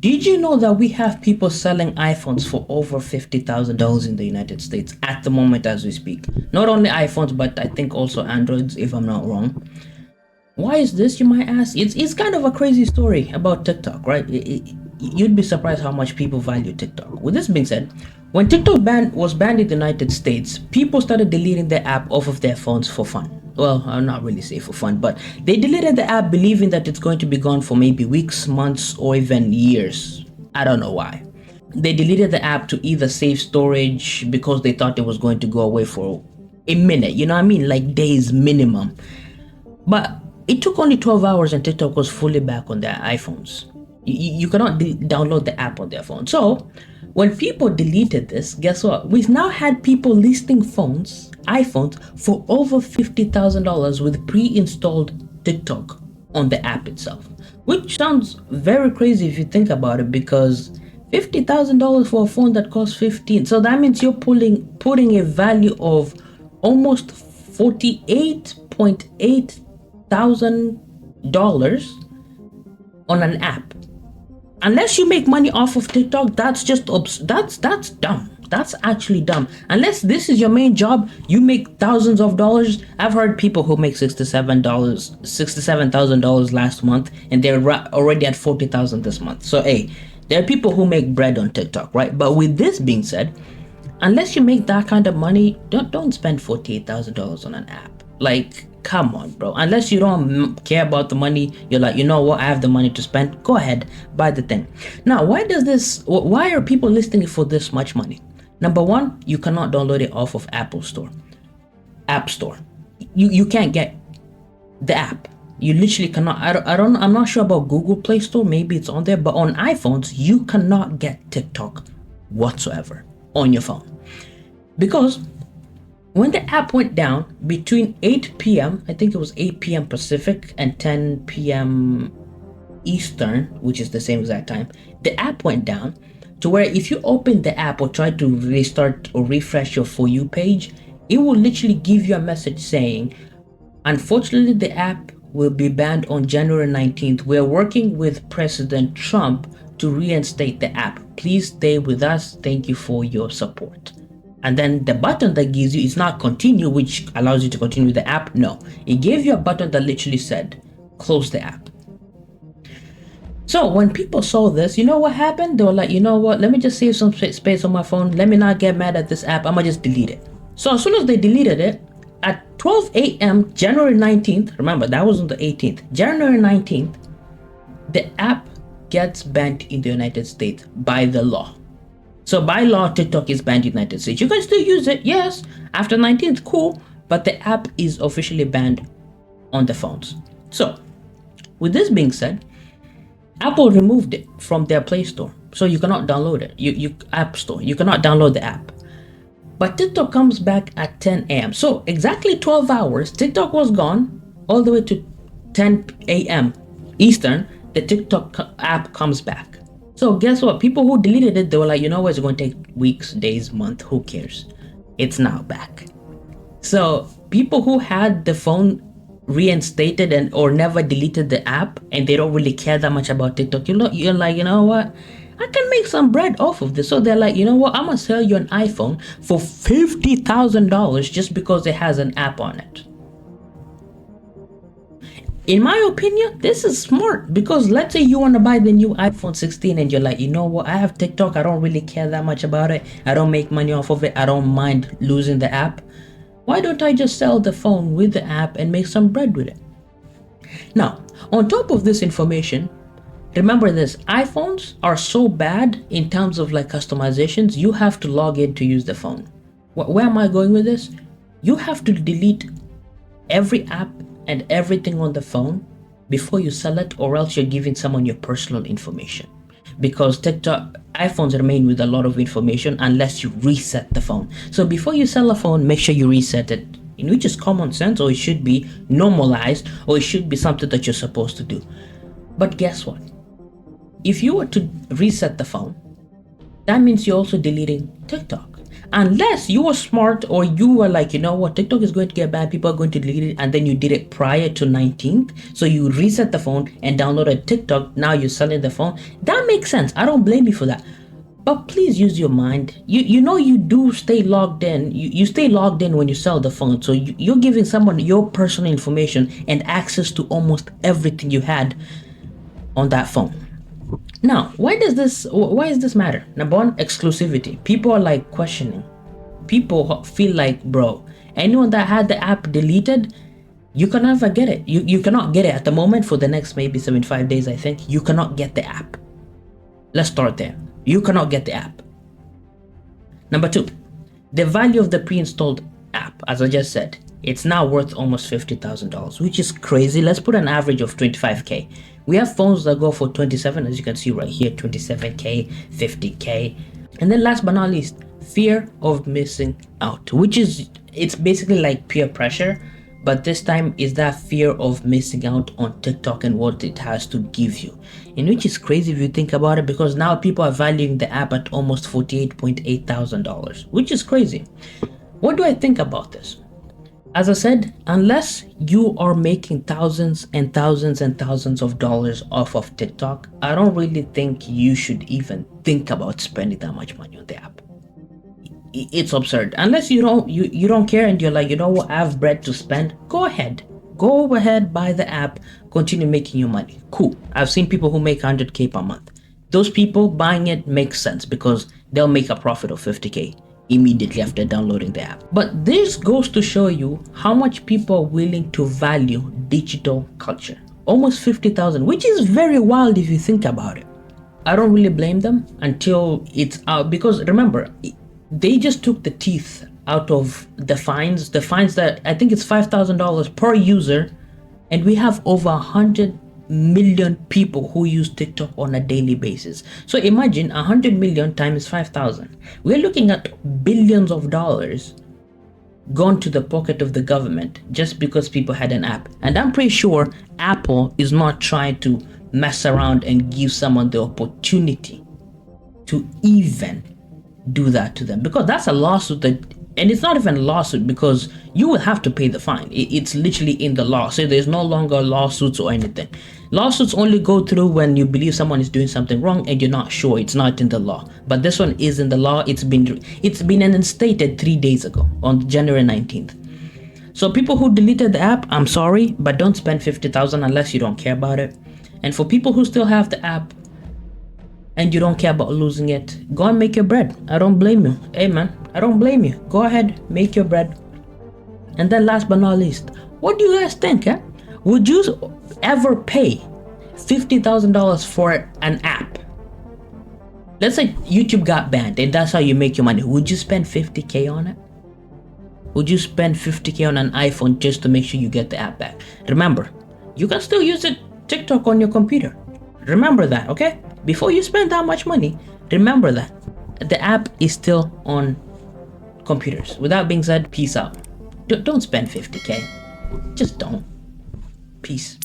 Did you know that we have people selling iPhones for over $50,000 in the United States at the moment as we speak? Not only iPhones, but I think also Androids, if I'm not wrong. Why is this, you might ask? It's kind of a crazy story about TikTok, right? You'd be surprised how much people value TikTok. With this being said, when TikTok was banned in the United States, people started deleting the app off of their phones for fun. Well, I'll not really say for fun, but they deleted the app believing that it's going to be gone for maybe weeks, months, or even years. I don't know why. They deleted the app to either save storage because they thought it was going to go away for a minute, you know what I mean? Like days minimum. But it took only 12 hours and TikTok was fully back on their iPhones. You cannot download the app on their phone. So when people deleted this, guess what? We've now had people listing iPhones, for over $50,000 with pre-installed TikTok on the app itself. Which sounds very crazy if you think about it, because $50,000 for a phone that costs 15. So that means you're putting a value of almost $48.8 thousand on an app. Unless you make money off of TikTok, that's just that's dumb. That's actually dumb. Unless this is your main job, you make thousands of dollars. I've heard people who make $67,000 last month, and they're already at 40,000 this month. So hey, there are people who make bread on TikTok, right? But with this being said, unless you make that kind of money, don't spend $48,000 on an app. Like, come on, bro. Unless you don't care about the money, you're like, you know what, I have the money to spend, go ahead, buy the thing. Now, why are people listing it for this much money? Number one, you cannot download it off of App Store. You can't get the app. You literally cannot. I'm not sure about Google Play Store, maybe it's on there, but on iPhones, you cannot get TikTok whatsoever on your phone. Because when the app went down between 8 p.m., I think it was 8 p.m. Pacific and 10 p.m. Eastern, which is the same exact time, the app went down to where if you open the app or try to restart or refresh your For You page, it will literally give you a message saying, unfortunately, the app will be banned on January 19th. We're working with President Trump to reinstate the app. Please stay with us. Thank you for your support. And then the button that gives you is not continue, which allows you to continue the app. No, it gave you a button that literally said, close the app. So when people saw this, you know what happened? They were like, you know what? Let me just save some space on my phone. Let me not get mad at this app. I'm gonna just delete it. So as soon as they deleted it, at 12 a.m. January 19th, remember that was on the 18th, January 19th, the app gets banned in the United States by the law. So by law, TikTok is banned in the United States. You can still use it, yes. After 19th, cool. But the app is officially banned on the phones. So with this being said, Apple removed it from their Play Store. So you cannot download it. You App Store, you cannot download the app. But TikTok comes back at 10 a.m. So exactly 12 hours, TikTok was gone all the way to 10 a.m. Eastern. The TikTok app comes back. So guess what? People who deleted it, they were like, you know what? It's going to take weeks, days, month. Who cares? It's now back. So people who had the phone reinstated or never deleted the app, and they don't really care that much about TikTok, you're like, you know what? I can make some bread off of this. So they're like, you know what? I'm gonna sell you an iPhone for $50,000 just because it has an app on it. In my opinion, this is smart, because let's say you want to buy the new iPhone 16 and you're like, you know what, I have TikTok, I don't really care that much about it, I don't make money off of it, I don't mind losing the app. Why don't I just sell the phone with the app and make some bread with it? Now, on top of this information, remember this, iPhones are so bad in terms of like customizations, you have to log in to use the phone. Where am I going with this? You have to delete every app and everything on the phone before you sell it, or else you're giving someone your personal information. Because iPhones remain with a lot of information unless you reset the phone. So before you sell a phone, make sure you reset it, in which is common sense, or it should be normalized, or it should be something that you're supposed to do. But guess what? If you were to reset the phone, that means you're also deleting TikTok. Unless you were smart or you were like, you know what, TikTok is going to get banned, people are going to delete it, and then you did it prior to 19th. So you reset the phone and downloaded TikTok. Now you're selling the phone. That makes sense. I don't blame you for that. But please use your mind. You know you do stay logged in. You stay logged in when you sell the phone. So you're giving someone your personal information and access to almost everything you had on that phone. Now, why does this matter? Number one, exclusivity. People are like questioning. People feel like, bro, anyone that had the app deleted, you can never get it. You cannot get it at the moment for the next maybe 75 days, I think. You cannot get the app. Let's start there. You cannot get the app. Number two, the value of the pre-installed app, as I just said, it's now worth almost $50,000, which is crazy. Let's put an average of 25K. We have phones that go for 27, as you can see right here, 27K, 50K. And then last but not least, fear of missing out, which is, it's basically like peer pressure, but this time is that fear of missing out on TikTok and what it has to give you. And which is crazy if you think about it, because now people are valuing the app at almost $48.8 thousand, which is crazy. What do I think about this? As I said, unless you are making thousands and thousands and thousands of dollars off of TikTok, I don't really think you should even think about spending that much money on the app. It's absurd. Unless you don't care and you're like, you know what, I have bread to spend, go ahead, buy the app, continue making your money. Cool. I've seen people who make 100K per month. Those people buying it makes sense because they'll make a profit of 50K immediately after downloading the app. But this goes to show you how much people are willing to value digital culture. Almost 50,000, which is very wild if you think about it. I don't really blame them until it's out, because remember, they just took the teeth out of the fines that I think it's $5,000 per user, and we have over 100 million people who use TikTok on a daily basis. So imagine 100 million times 5,000. We're looking at billions of dollars gone to the pocket of the government just because people had an app. And I'm pretty sure Apple is not trying to mess around and give someone the opportunity to even do that to them, because that's a lawsuit and it's not even a lawsuit because you will have to pay the fine. It's literally in the law. So there's no longer lawsuits or anything. Lawsuits only go through when you believe someone is doing something wrong and you're not sure. It's not in the law. But this one is in the law. It's been instated 3 days ago on January 19th. So people who deleted the app, I'm sorry, but don't spend 50,000 unless you don't care about it. And for people who still have the app and you don't care about losing it, go and make your bread. I don't blame you. Hey man, I don't blame you. Go ahead, make your bread. And then last but not least, what do you guys think? Would you ever pay $50,000 for an app? Let's say YouTube got banned and that's how you make your money. Would you spend 50K on it? Would you spend 50K on an iPhone just to make sure you get the app back? Remember, you can still use it TikTok on your computer. Remember that, okay? Before you spend that much money, remember that the app is still on computers. With that being said, peace out. Don't spend 50K. Just don't. Peace.